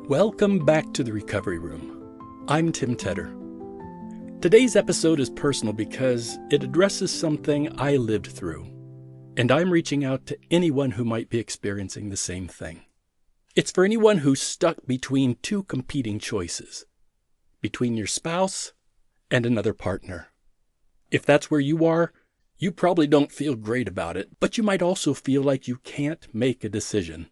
Welcome back to the Recovery Room. I'm Tim Tedder. Today's episode is personal because it addresses something I lived through, and I'm reaching out to anyone who might be experiencing the same thing. It's for anyone who's stuck between two competing choices, between your spouse and another partner. If that's where you are, you probably don't feel great about it, but you might also feel like you can't make a decision.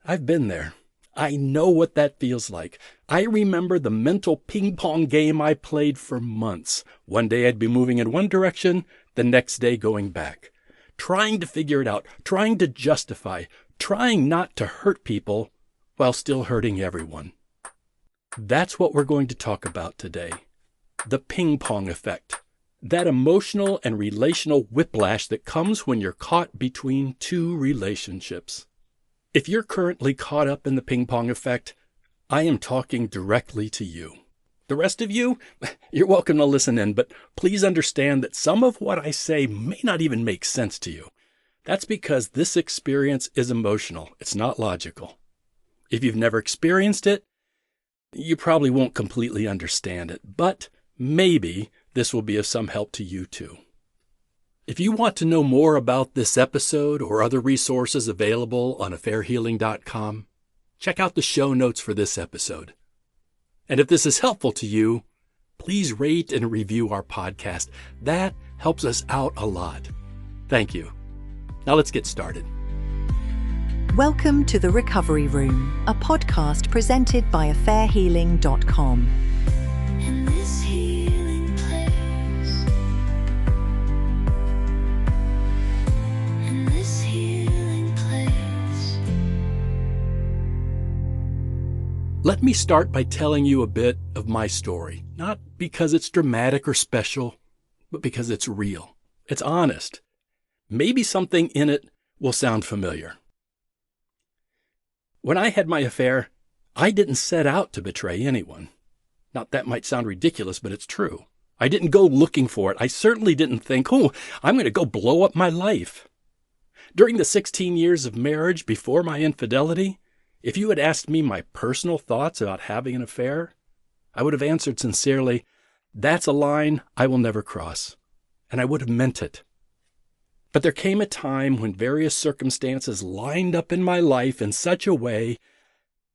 I've been there. I know what that feels like. I remember the mental ping-pong game I played for months. One day I'd be moving in one direction, the next day going back. Trying to figure it out, trying to justify, trying not to hurt people while still hurting everyone. That's what we're going to talk about today. The ping-pong effect. That emotional and relational whiplash that comes when you're caught between two relationships. If you're currently caught up in the ping-pong effect, I am talking directly to you. The rest of you, you're welcome to listen in, but please understand that some of what I say may not even make sense to you. That's because this experience is emotional. It's not logical. If you've never experienced it, you probably won't completely understand it, but maybe this will be of some help to you too. If you want to know more about this episode or other resources available on affairhealing.com, check out the show notes for this episode. And if this is helpful to you, please rate and review our podcast. That helps us out a lot. Thank you. Now let's get started. Welcome to The Recovery Room, a podcast presented by affairhealing.com. Let me start by telling you a bit of my story, not because it's dramatic or special, but because it's real. It's honest. Maybe something in it will sound familiar. When I had my affair, I didn't set out to betray anyone. Now, that might sound ridiculous, but it's true. I didn't go looking for it. I certainly didn't think, I'm going to go blow up my life. During the 16 years of marriage before my infidelity, if you had asked me my personal thoughts about having an affair, I would have answered sincerely, that's a line I will never cross. And I would have meant it. But there came a time when various circumstances lined up in my life in such a way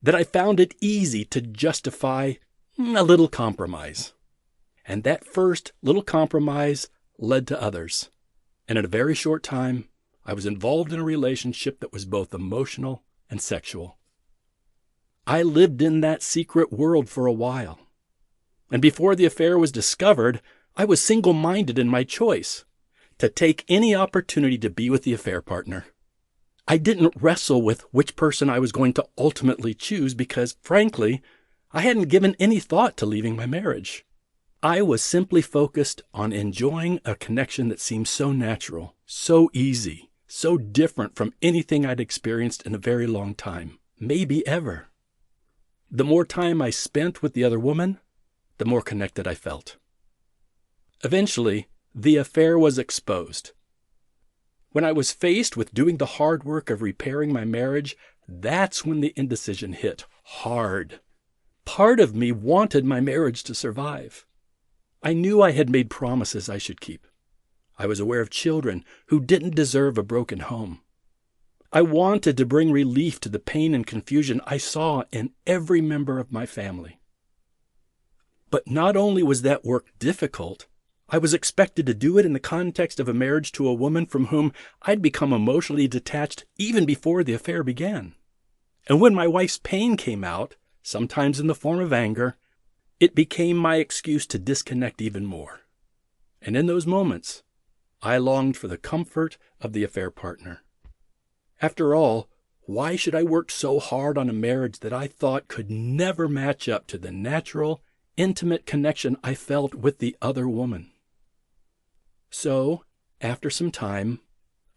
that I found it easy to justify a little compromise. And that first little compromise led to others. And in a very short time, I was involved in a relationship that was both emotional and sexual. I lived in that secret world for a while. And before the affair was discovered, I was single-minded in my choice to take any opportunity to be with the affair partner. I didn't wrestle with which person I was going to ultimately choose because, frankly, I hadn't given any thought to leaving my marriage. I was simply focused on enjoying a connection that seemed so natural, so easy, so different from anything I'd experienced in a very long time, maybe ever. The more time I spent with the other woman, the more connected I felt. Eventually, the affair was exposed. When I was faced with doing the hard work of repairing my marriage, that's when the indecision hit hard. Part of me wanted my marriage to survive. I knew I had made promises I should keep. I was aware of children who didn't deserve a broken home. I wanted to bring relief to the pain and confusion I saw in every member of my family. But not only was that work difficult, I was expected to do it in the context of a marriage to a woman from whom I'd become emotionally detached even before the affair began. And when my wife's pain came out, sometimes in the form of anger, it became my excuse to disconnect even more. And in those moments, I longed for the comfort of the affair partner. After all, why should I work so hard on a marriage that I thought could never match up to the natural, intimate connection I felt with the other woman? So, after some time,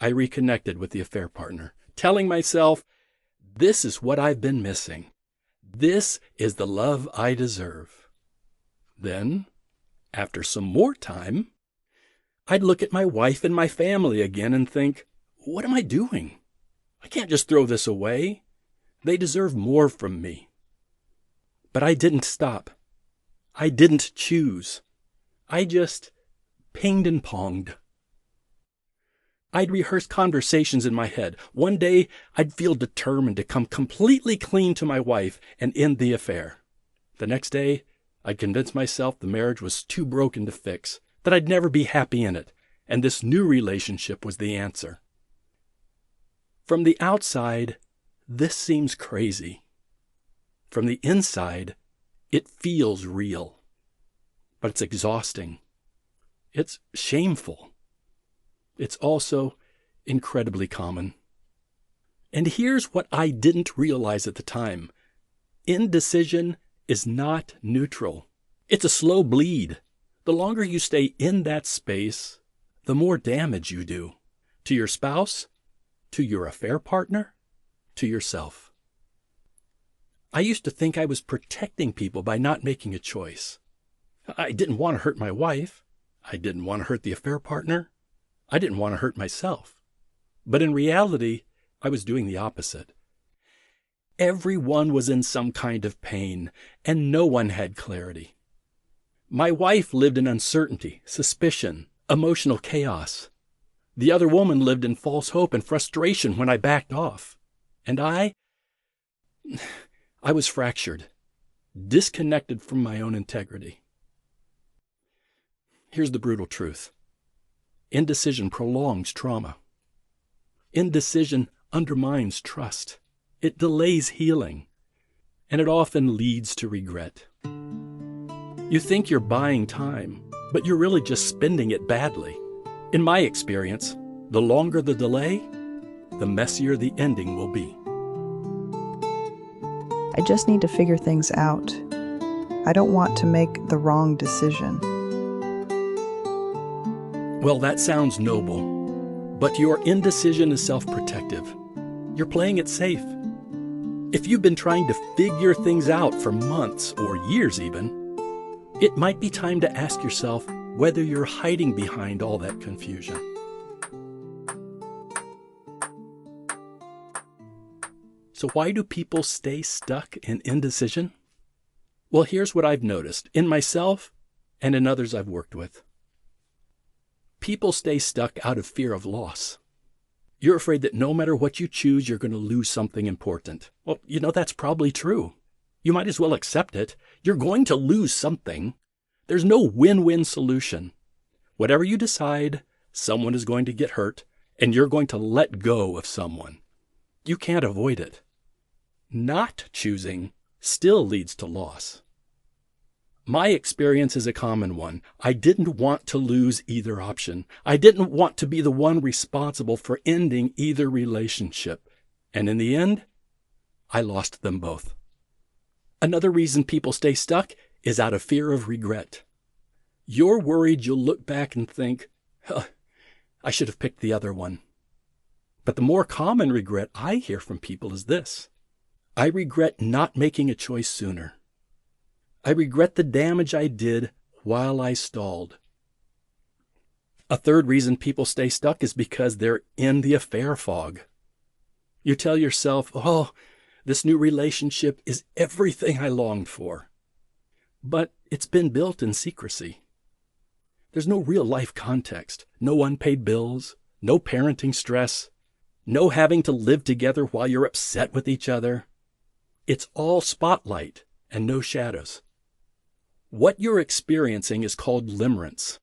I reconnected with the affair partner, telling myself, this is what I've been missing. This is the love I deserve. Then, after some more time, I'd look at my wife and my family again and think, what am I doing? I can't just throw this away. They deserve more from me. But I didn't stop. I didn't choose. I just pinged and ponged. I'd rehearse conversations in my head. One day, I'd feel determined to come completely clean to my wife and end the affair. The next day, I'd convince myself the marriage was too broken to fix, that I'd never be happy in it, and this new relationship was the answer. From the outside, this seems crazy. From the inside, it feels real. But it's exhausting. It's shameful. It's also incredibly common. And here's what I didn't realize at the time. Indecision is not neutral. It's a slow bleed. The longer you stay in that space, the more damage you do. To your spouse, to your affair partner, to yourself. I used to think I was protecting people by not making a choice. I didn't want to hurt my wife. I didn't want to hurt the affair partner. I didn't want to hurt myself. But in reality, I was doing the opposite. Everyone was in some kind of pain, and no one had clarity. My wife lived in uncertainty, suspicion, emotional chaos. The other woman lived in false hope and frustration when I backed off. And I was fractured, disconnected from my own integrity. Here's the brutal truth. Indecision prolongs trauma. Indecision undermines trust. It delays healing, and it often leads to regret. You think you're buying time, but you're really just spending it badly. In my experience, the longer the delay, the messier the ending will be. I just need to figure things out. I don't want to make the wrong decision. Well, that sounds noble, but your indecision is self-protective. You're playing it safe. If you've been trying to figure things out for months or years even, it might be time to ask yourself whether you're hiding behind all that confusion. So why do people stay stuck in indecision? Well, here's what I've noticed in myself and in others I've worked with. People stay stuck out of fear of loss. You're afraid that no matter what you choose, you're going to lose something important. Well, that's probably true. You might as well accept it. You're going to lose something. There's no win-win solution. Whatever you decide, someone is going to get hurt, and you're going to let go of someone. You can't avoid it. Not choosing still leads to loss. My experience is a common one. I didn't want to lose either option. I didn't want to be the one responsible for ending either relationship. And in the end, I lost them both. Another reason people stay stuck is out of fear of regret. You're worried you'll look back and think, I should have picked the other one. But the more common regret I hear from people is this. I regret not making a choice sooner. I regret the damage I did while I stalled. A third reason people stay stuck is because they're in the affair fog. You tell yourself, this new relationship is everything I longed for. But it's been built in secrecy. There's no real life context, no unpaid bills, no parenting stress, no having to live together while you're upset with each other. It's all spotlight and no shadows. What you're experiencing is called limerence,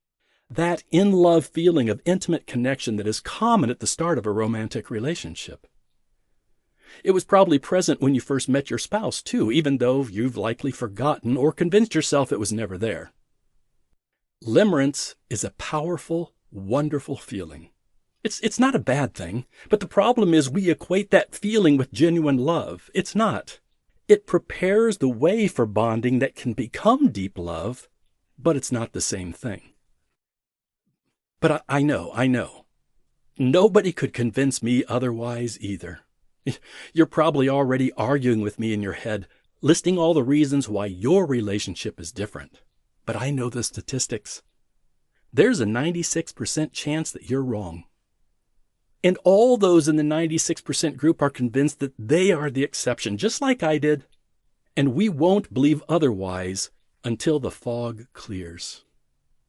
that in-love feeling of intimate connection that is common at the start of a romantic relationship. It was probably present when you first met your spouse, too, even though you've likely forgotten or convinced yourself it was never there. Limerence is a powerful, wonderful feeling. It's not a bad thing, but the problem is we equate that feeling with genuine love. It's not. It prepares the way for bonding that can become deep love, but it's not the same thing. But I know. Nobody could convince me otherwise either. You're probably already arguing with me in your head, listing all the reasons why your relationship is different. But I know the statistics. There's a 96% chance that you're wrong. And all those in the 96% group are convinced that they are the exception, just like I did. and we won't believe otherwise until the fog clears.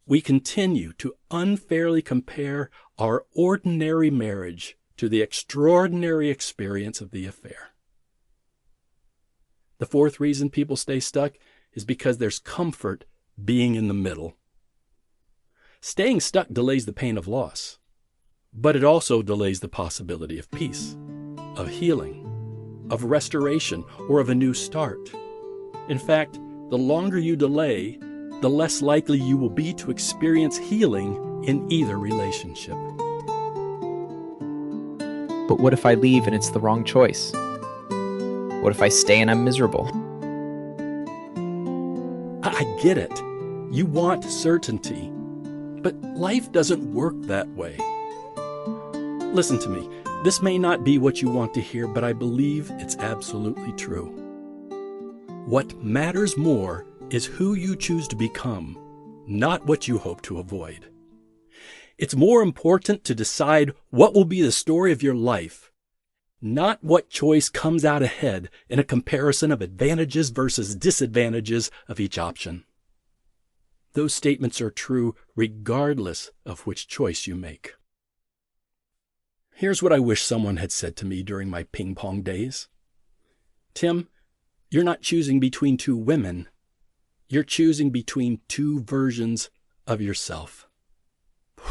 We continue to unfairly compare our ordinary marriage to the extraordinary experience of the affair. The fourth reason people stay stuck is because there's comfort being in the middle. Staying stuck delays the pain of loss, but it also delays the possibility of peace, of healing, of restoration, or of a new start. In fact, the longer you delay, the less likely you will be to experience healing in either relationship. But what if I leave and it's the wrong choice? What if I stay and I'm miserable? I get it. You want certainty. But life doesn't work that way. Listen to me. This may not be what you want to hear, but I believe it's absolutely true. What matters more is who you choose to become, not what you hope to avoid. It's more important to decide what will be the story of your life, not what choice comes out ahead in a comparison of advantages versus disadvantages of each option. Those statements are true regardless of which choice you make. Here's what I wish someone had said to me during my ping pong days. Tim, you're not choosing between two women. You're choosing between two versions of yourself.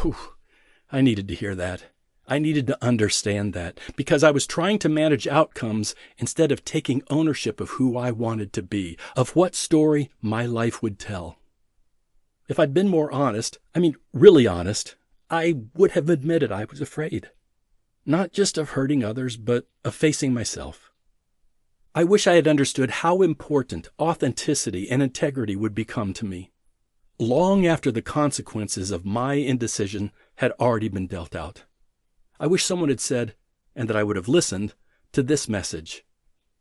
Whew, I needed to hear that. I needed to understand that because I was trying to manage outcomes instead of taking ownership of who I wanted to be, of what story my life would tell. If I'd been more honest, really honest, I would have admitted I was afraid. Not just of hurting others, but of facing myself. I wish I had understood how important authenticity and integrity would become to me, long after the consequences of my indecision had already been dealt out. I wish someone had said, and that I would have listened, to this message.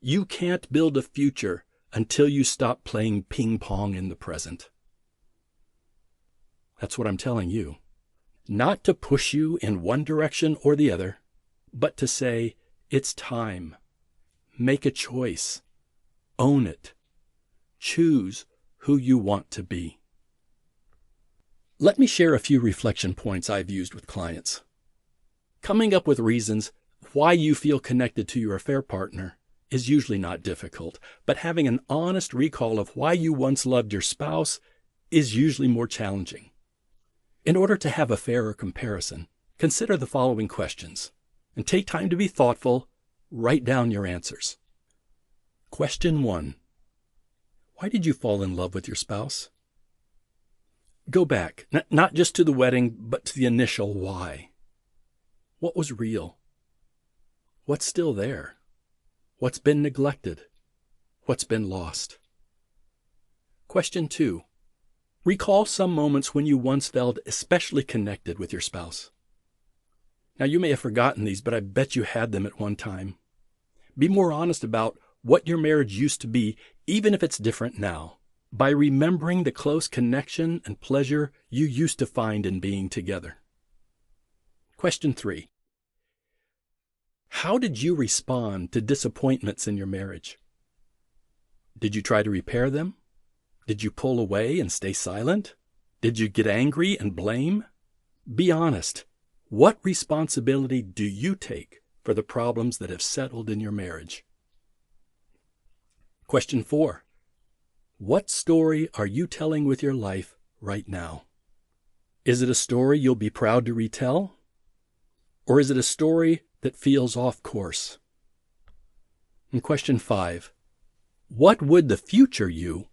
You can't build a future until you stop playing ping pong in the present. That's what I'm telling you. Not to push you in one direction or the other, but to say, it's time. Make a choice. Own it. Choose who you want to be. Let me share a few reflection points I've used with clients. Coming up with reasons why you feel connected to your affair partner is usually not difficult, but having an honest recall of why you once loved your spouse is usually more challenging. In order to have a fairer comparison, consider the following questions, and take time to be thoughtful. Write down your answers. Question 1. Why did you fall in love with your spouse? Go back, not just to the wedding, but to the initial why. What was real? What's still there? What's been neglected? What's been lost? Question 2. Recall some moments when you once felt especially connected with your spouse. Now, you may have forgotten these, but I bet you had them at one time. Be more honest about what your marriage used to be, even if it's different now, by remembering the close connection and pleasure you used to find in being together. Question 3. How did you respond to disappointments in your marriage? Did you try to repair them? Did you pull away and stay silent? Did you get angry and blame? Be honest. What responsibility do you take for the problems that have settled in your marriage? Question 4. What story are you telling with your life right now? Is it a story you'll be proud to retell? Or is it a story that feels off course? And question 5. What would the future you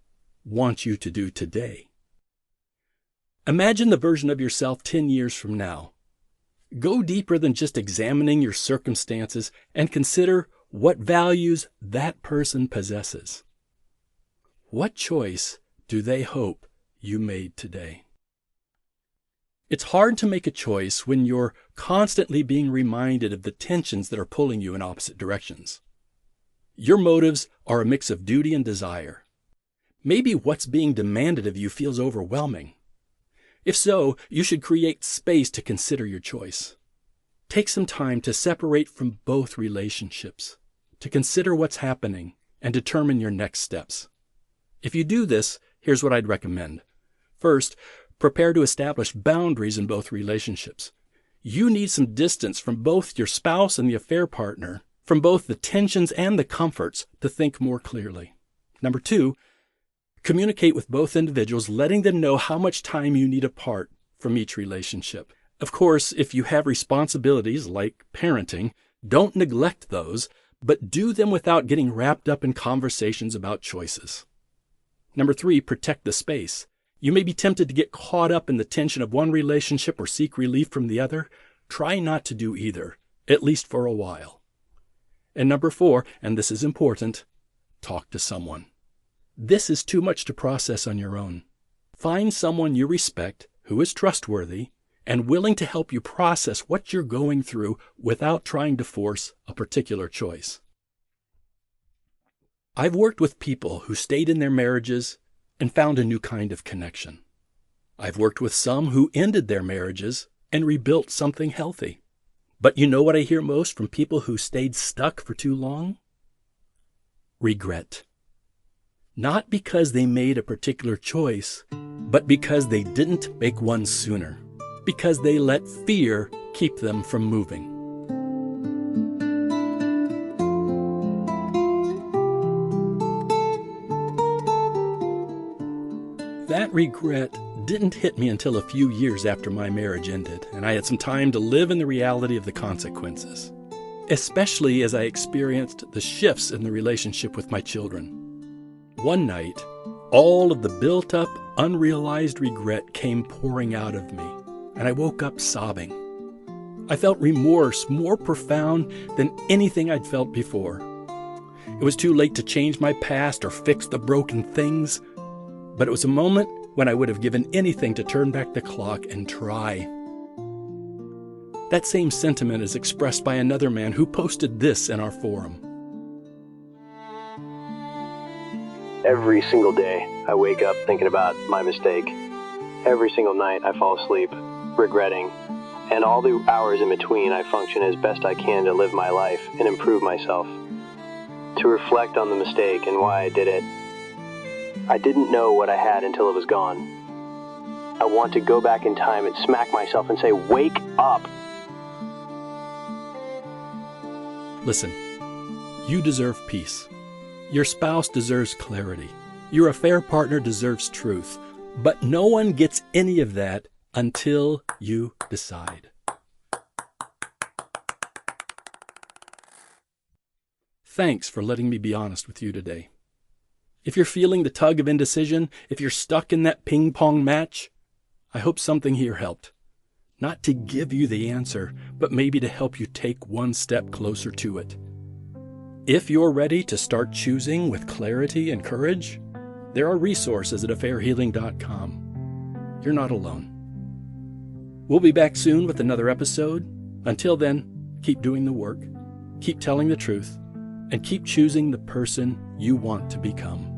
want you to do today? Imagine the version of yourself 10 years from now. Go deeper than just examining your circumstances and consider what values that person possesses. What choice do they hope you made today? It's hard to make a choice when you're constantly being reminded of the tensions that are pulling you in opposite directions. Your motives are a mix of duty and desire. Maybe what's being demanded of you feels overwhelming. If so, you should create space to consider your choice. Take some time to separate from both relationships, to consider what's happening, and determine your next steps. If you do this, here's what I'd recommend. First, prepare to establish boundaries in both relationships. You need some distance from both your spouse and the affair partner, from both the tensions and the comforts, to think more clearly. Number 2, communicate with both individuals, letting them know how much time you need apart from each relationship. Of course, if you have responsibilities like parenting, don't neglect those, but do them without getting wrapped up in conversations about choices. Number 3, protect the space. You may be tempted to get caught up in the tension of one relationship or seek relief from the other. Try not to do either, at least for a while. And number 4, and this is important, talk to someone. This is too much to process on your own. Find someone you respect who is trustworthy and willing to help you process what you're going through without trying to force a particular choice. I've worked with people who stayed in their marriages and found a new kind of connection. I've worked with some who ended their marriages and rebuilt something healthy. But you know what I hear most from people who stayed stuck for too long? Regret. Not because they made a particular choice, but because they didn't make one sooner. Because they let fear keep them from moving. That regret didn't hit me until a few years after my marriage ended, and I had some time to live in the reality of the consequences, especially as I experienced the shifts in the relationship with my children. One night, all of the built-up, unrealized regret came pouring out of me, and I woke up sobbing. I felt remorse more profound than anything I'd felt before. It was too late to change my past or fix the broken things, but it was a moment when I would have given anything to turn back the clock and try. That same sentiment is expressed by another man who posted this in our forum. Every single day, I wake up thinking about my mistake. Every single night, I fall asleep, regretting. And all the hours in between, I function as best I can to live my life and improve myself. To reflect on the mistake and why I did it. I didn't know what I had until it was gone. I want to go back in time and smack myself and say, wake up! Listen, you deserve peace. Your spouse deserves clarity. Your affair partner deserves truth. But no one gets any of that until you decide. Thanks for letting me be honest with you today. If you're feeling the tug of indecision, if you're stuck in that ping-pong match, I hope something here helped. Not to give you the answer, but maybe to help you take one step closer to it. If you're ready to start choosing with clarity and courage, there are resources at affairhealing.com. You're not alone. We'll be back soon with another episode. Until then, keep doing the work, keep telling the truth, and keep choosing the person you want to become.